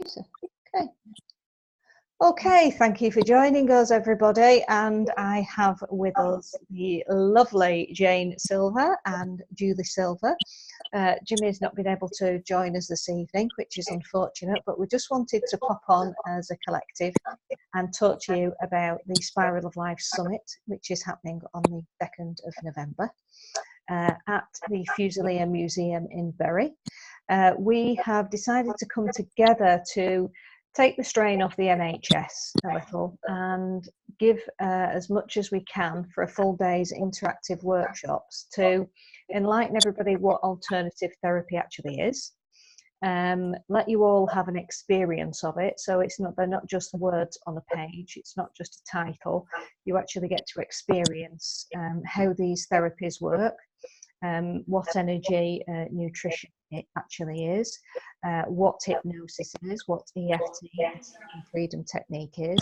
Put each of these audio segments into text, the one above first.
Producer. Okay. Okay, thank you for joining us, everybody. And I have with us the lovely Jane Silver and Julie Silver. Jimmy's not been able to join us this evening, which is unfortunate, but we just wanted to pop on as a collective and talk to you about the Spiral of Life Summit, which is happening on the 2nd of November at the Fusilier Museum in Bury. We have decided to come together to take the strain off the NHS a little and give as much as we can for a full day's interactive workshops to enlighten everybody what alternative therapy actually is. Let you all have an experience of it, so they're not just words on a page, it's not just a title. You actually get to experience how these therapies work, what energy nutrition it actually is, what hypnosis is, what EFT is, freedom technique is,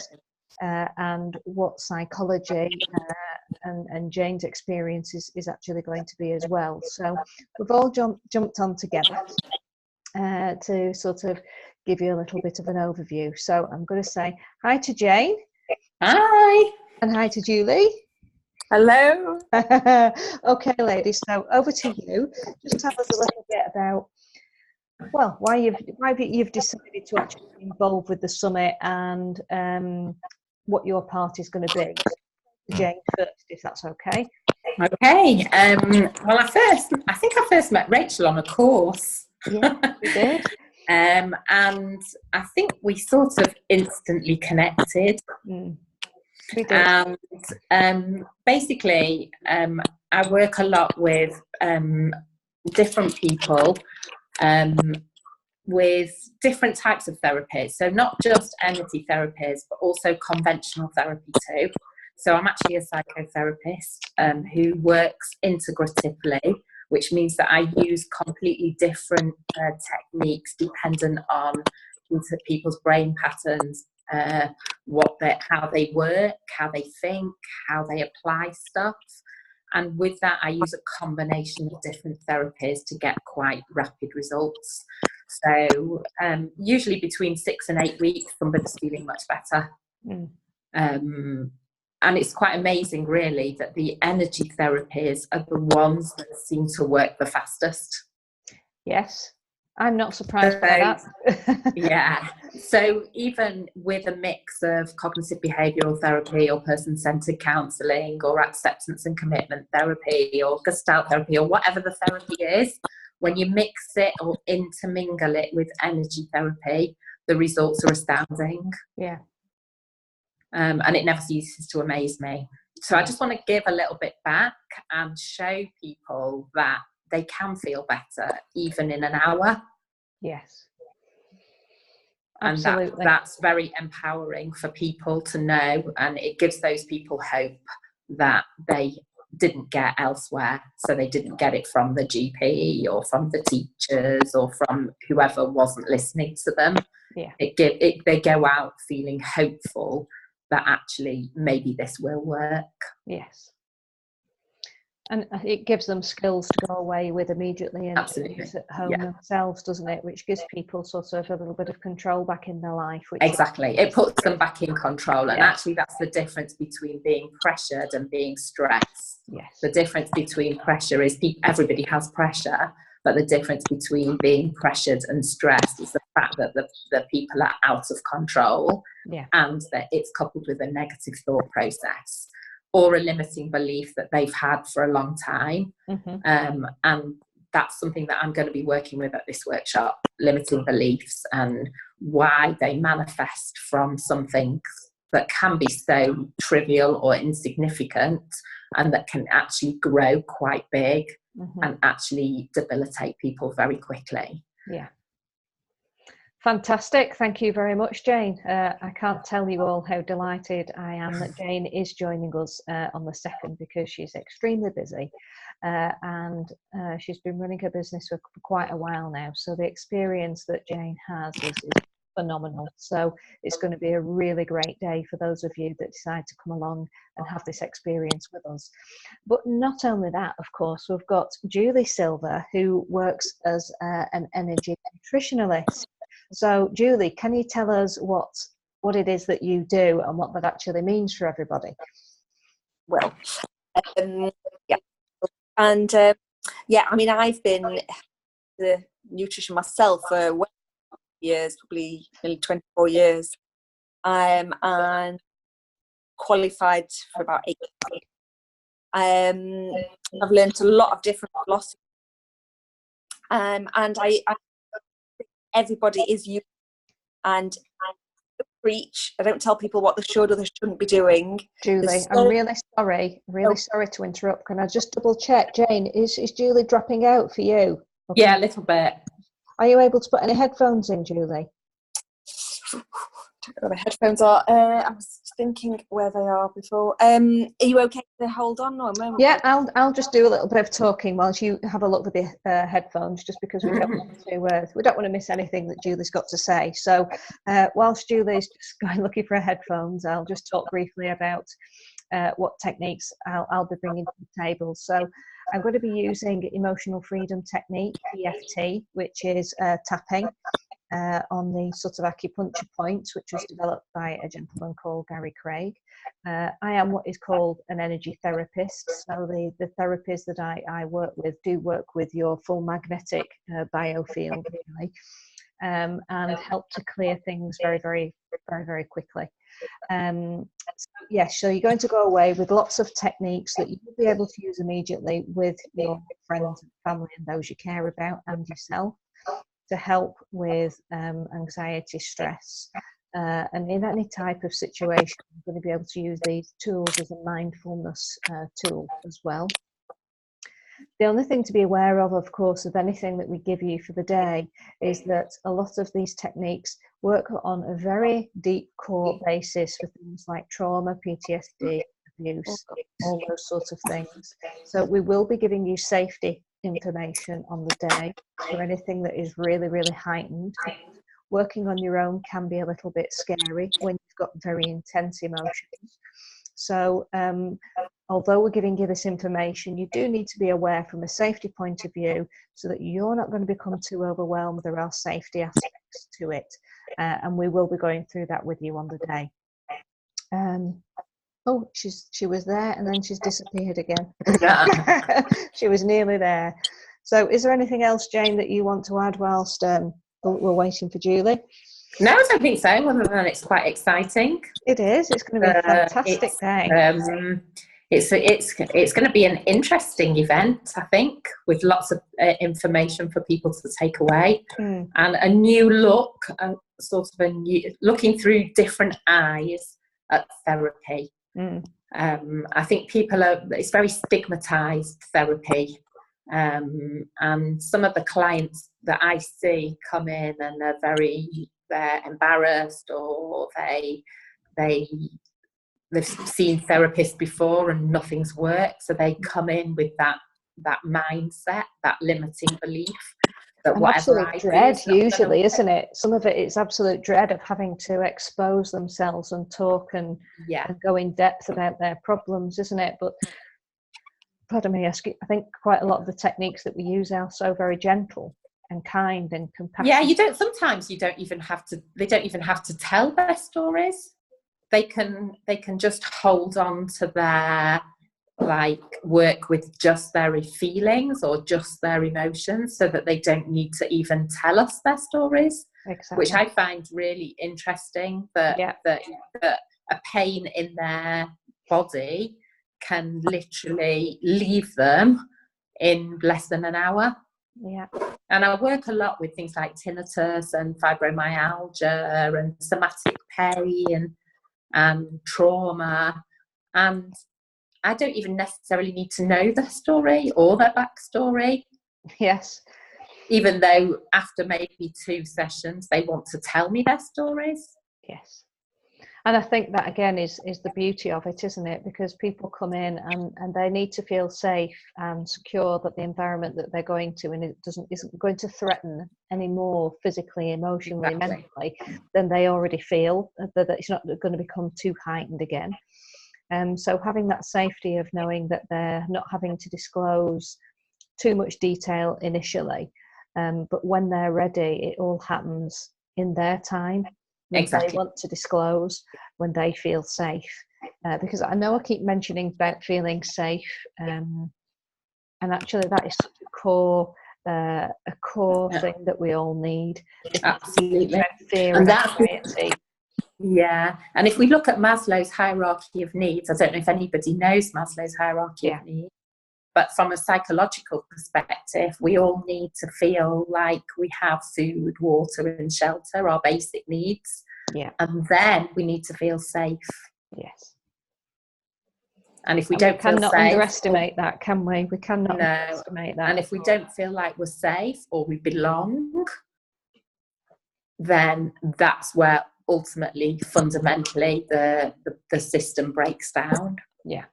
and what psychology and Jane's experience is actually going to be as well. So we've all jumped on together to sort of give you a little bit of an overview. So I'm going to say hi to Jane. Hi. And hi to Julie. Hello. Okay, ladies, so over to you. Just tell us a little bit about, well, why you've decided to actually be involved with the summit and what your part is going to be. Jane first, if that's okay. Okay. Well, I think I first met Rachel on a course. Yeah, we did. And I think we sort of instantly connected. We did. And basically, I work a lot with different people with different types of therapies. So not just energy therapies, but also conventional therapy too. So I'm actually a psychotherapist who works integratively, which means that I use completely different techniques dependent on people's brain patterns, how they work, how they think, how they apply stuff. And with that, I use a combination of different therapies to get quite rapid results. So usually between 6 and 8 weeks, somebody's feeling much better. And it's quite amazing, really, that the energy therapies are the ones that seem to work the fastest. Yes, I'm not surprised by that. Yeah. So even with a mix of cognitive behavioural therapy or person-centred counselling or acceptance and commitment therapy or gestalt therapy or whatever the therapy is, when you mix it or intermingle it with energy therapy, the results are astounding. Yeah. And it never ceases to amaze me. So I just want to give a little bit back and show people that they can feel better even in an hour. Yes. Absolutely. And that's very empowering for people to know, and it gives those people hope that they didn't get elsewhere. So they didn't get it from the GP or from the teachers or from whoever wasn't listening to them. Yeah. They go out feeling hopeful that actually maybe this will work. Yes. And it gives them skills to go away with immediately and use at home themselves, doesn't it? Which gives people sort of a little bit of control back in their life. Exactly. It puts them back in control. And actually that's the difference between being pressured and being stressed. Yes. The difference between pressure is everybody has pressure, but the difference between being pressured and stressed is the fact that the people are out of control and that it's coupled with a negative thought process or a limiting belief that they've had for a long time. And that's something that I'm going to be working with at this workshop, limiting beliefs and why they manifest from something that can be so trivial or insignificant and that can actually grow quite big and actually debilitate people very quickly. Yeah. Fantastic. Thank you very much, Jane. I can't tell you all how delighted I am that Jane is joining us on the 2nd because she's extremely busy and she's been running her business for quite a while now. So the experience that Jane has is phenomenal. So it's going to be a really great day for those of you that decide to come along and have this experience with us. But not only that, of course, we've got Julie Silver, who works as an energy nutritionalist. So, Julie, can you tell us what it is that you do and what that actually means for everybody? Well, yeah, and I mean, I've been the nutrition myself for years, probably nearly 24 years, and qualified for about 8 years. I've learned a lot of different philosophies, and I think everybody is unique, and I don't preach. I don't tell people what they should or they shouldn't be doing. Julie, I'm really sorry to interrupt. Can I just double check, Jane, is Julie dropping out for you? Okay. Yeah, a little bit. Are you able to put any headphones in, Julie? I don't know where the headphones are. I was thinking where they are before. Are you okay to hold on a moment? Yeah, I'll just do a little bit of talking whilst you have a look with the headphones, just because we don't want to miss anything that Julie's got to say. So whilst Julie's just going looking for her headphones, I'll just talk briefly about what techniques I'll be bringing to the table. So I'm going to be using emotional freedom technique, EFT, which is tapping on the sort of acupuncture point, which was developed by a gentleman called Gary Craig. I am what is called an energy therapist. So the therapies that I work with your full magnetic biofield, really, and help to clear things very, very, very, very quickly. So you're going to go away with lots of techniques that you'll be able to use immediately with your friends and family and those you care about and yourself, to help with anxiety, stress, and in any type of situation. I'm going to be able to use these tools as a mindfulness tool as well. The only thing to be aware of course, of anything that we give you for the day is that a lot of these techniques work on a very deep core basis for things like trauma, PTSD, abuse, all those sorts of things. So we will be giving you safety information on the day for anything that is really, really heightened. Working on your own can be a little bit scary when you've got very intense emotions. So although we're giving you this information, you do need to be aware from a safety point of view so that you're not going to become too overwhelmed. There are safety aspects to it, and we will be going through that with you on the day. Oh, she was there and then she's disappeared again. Yeah. She was nearly there. So is there anything else, Jane, that you want to add whilst we're waiting for Julie? No, I don't think so, other than it's quite exciting. It is. It's going to be a fantastic day. It's going to be an interesting event, I think, with lots of information for people to take away, and a new look, looking through different eyes at therapy. I think it's very stigmatized, therapy, and some of the clients that I see come in and they're embarrassed, or they've seen therapists before and nothing's worked, so they come in with that mindset, that limiting belief that whatever absolute dread, usually, isn't it? Some of it's absolute dread of having to expose themselves and talk and go in depth about their problems, isn't it? But pardon me, I think quite a lot of the techniques that we use are so very gentle and kind and compassionate. Yeah, they don't even have to tell their stories. They can just hold on to their, work with just their feelings or just their emotions, so that they don't need to even tell us their stories. Exactly. Which I find really interesting, that a pain in their body can literally leave them in less than an hour. Yeah. And I work a lot with things like tinnitus and fibromyalgia and somatic pain and trauma, and I don't even necessarily need to know their story or their backstory. Yes. Even though after maybe 2 sessions they want to tell me their stories. Yes. And I think that again is the beauty of it, isn't it? Because people come in and they need to feel safe and secure that the environment that they're going to, and it isn't going to threaten any more physically, emotionally, mentally than they already feel, that it's not going to become too heightened again. So having that safety of knowing that they're not having to disclose too much detail initially, but when they're ready, it all happens in their time, when Exactly. they want to disclose, when they feel safe. Because I know I keep mentioning about feeling safe, and actually that is such a core thing that we all need. Absolutely. Fear and anxiety. Yeah, and if we look at Maslow's hierarchy of needs, I don't know if anybody knows Maslow's hierarchy of needs, but from a psychological perspective, we all need to feel like we have food, water and shelter, our basic needs. Yeah. And then we need to feel safe. Yes. And if we don't feel safe... We cannot underestimate that, can we? We cannot underestimate that. And if we don't feel like we're safe or we belong, then that's where ultimately, fundamentally, the system breaks down. Yeah.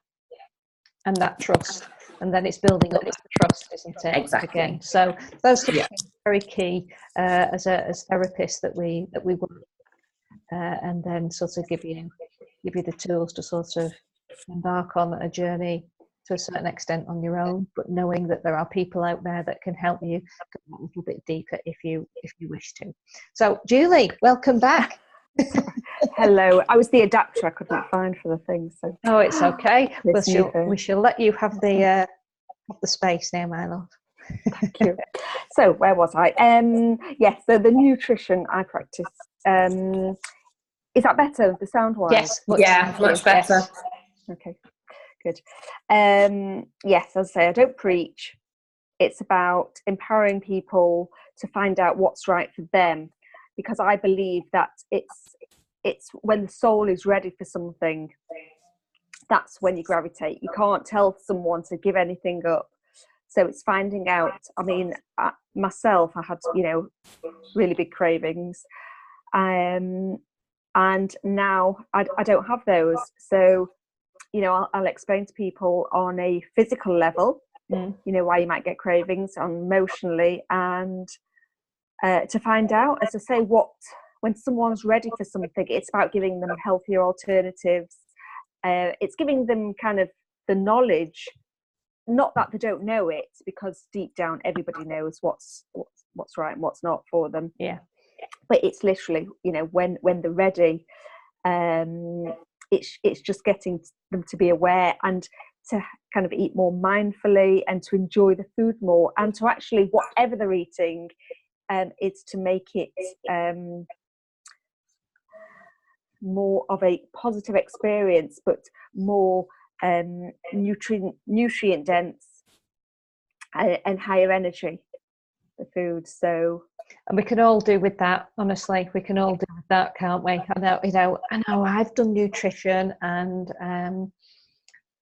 And that trust. And then it's building up trust, isn't it? Exactly. Again. So those things are very key as therapists that we work, and then sort of give you the tools to sort of embark on a journey to a certain extent on your own, but knowing that there are people out there that can help you go a little bit deeper if you wish to. So Julie, welcome back. Hello. I was the adapter I couldn't find for the thing. So oh, it's okay. We shall let you have the space now, my love. Thank you. So where was I? Yes, so the nutrition I practice. Is that better, the sound wise? Yes, much better. Yes. Okay, good. Yes, as I say, I don't preach. It's about empowering people to find out what's right for them, because I believe that it's when the soul is ready for something, that's when you gravitate. You can't tell someone to give anything up. So it's finding out. I mean, myself, I had, really big cravings. And now I don't have those. So, I'll explain to people on a physical level, why you might get cravings, on emotionally, and to find out, as I say, when someone's ready for something, it's about giving them healthier alternatives. It's giving them kind of the knowledge, not that they don't know it, because deep down everybody knows what's right and what's not for them. Yeah. But it's literally, when they're ready, it's just getting them to be aware and to kind of eat more mindfully and to enjoy the food more, and to actually, whatever they're eating, is to make it more of a positive experience, but more nutrient dense and higher energy, the food. So, and we can all do with that, honestly. We can all do with that, can't we? I know I've done nutrition, and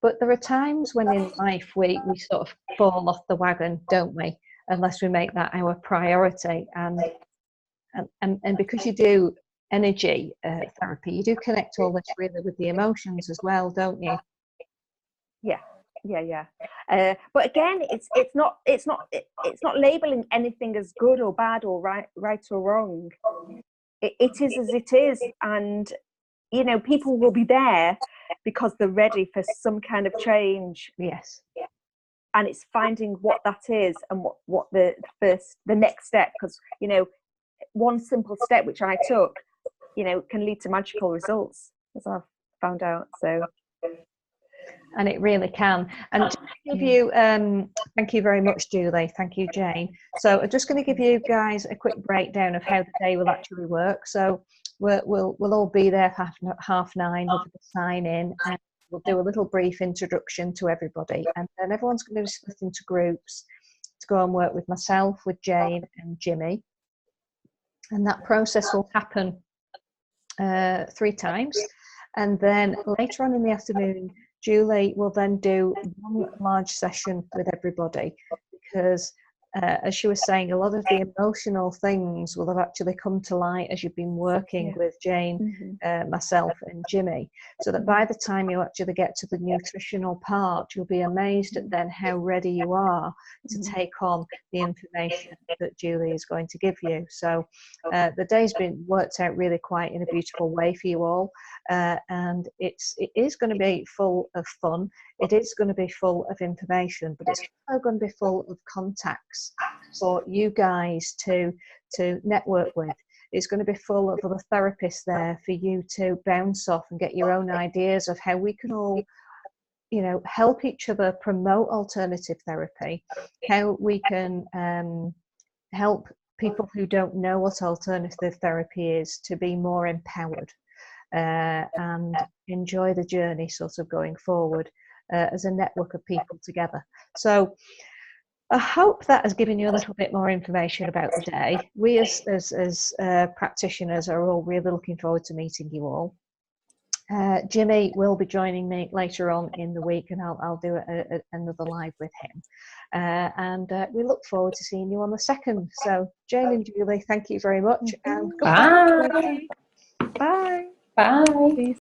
but there are times when in life we sort of fall off the wagon, don't we? Unless we make that our priority. And because you do energy therapy, you do connect all this really with the emotions as well, don't you? Yeah. But again, it's not labeling anything as good or bad or right or wrong. It is as it is, and people will be there because they're ready for some kind of change. Yes. And it's finding what that is and what the next step, because one simple step which I took, can lead to magical results, as I've found out. So. And it really can. And to give you, thank you very much, Julie. Thank you, Jane. So I'm just going to give you guys a quick breakdown of how the day will actually work. So we'll all be there for 9:30 with the sign in, and we'll do a little brief introduction to everybody. And then everyone's going to be split into groups to go and work with myself, with Jane and Jimmy. And that process will happen 3 times. And then later on in the afternoon, Julie will then do one large session with everybody, because as she was saying, a lot of the emotional things will have actually come to light as you've been working with Jane, myself and Jimmy, so that by the time you actually get to the nutritional part, you'll be amazed at then how ready you are to take on the information that Julie is going to give you. So the day's been worked out really quite in a beautiful way for you all, and it is going to be full of fun. It is going to be full of information, but it's also going to be full of contacts for you guys to network with. It's going to be full of other therapists there for you to bounce off and get your own ideas of how we can all, you know, help each other promote alternative therapy, how we can help people who don't know what alternative therapy is to be more empowered and enjoy the journey sort of going forward as a network of people together. So I hope that has given you a little bit more information about the day. We as practitioners are all really looking forward to meeting you all. Jimmy will be joining me later on in the week, and I'll do another live with him. And we look forward to seeing you on the 2nd. So Jane and Julie, thank you very much. And Bye. Bye. Bye.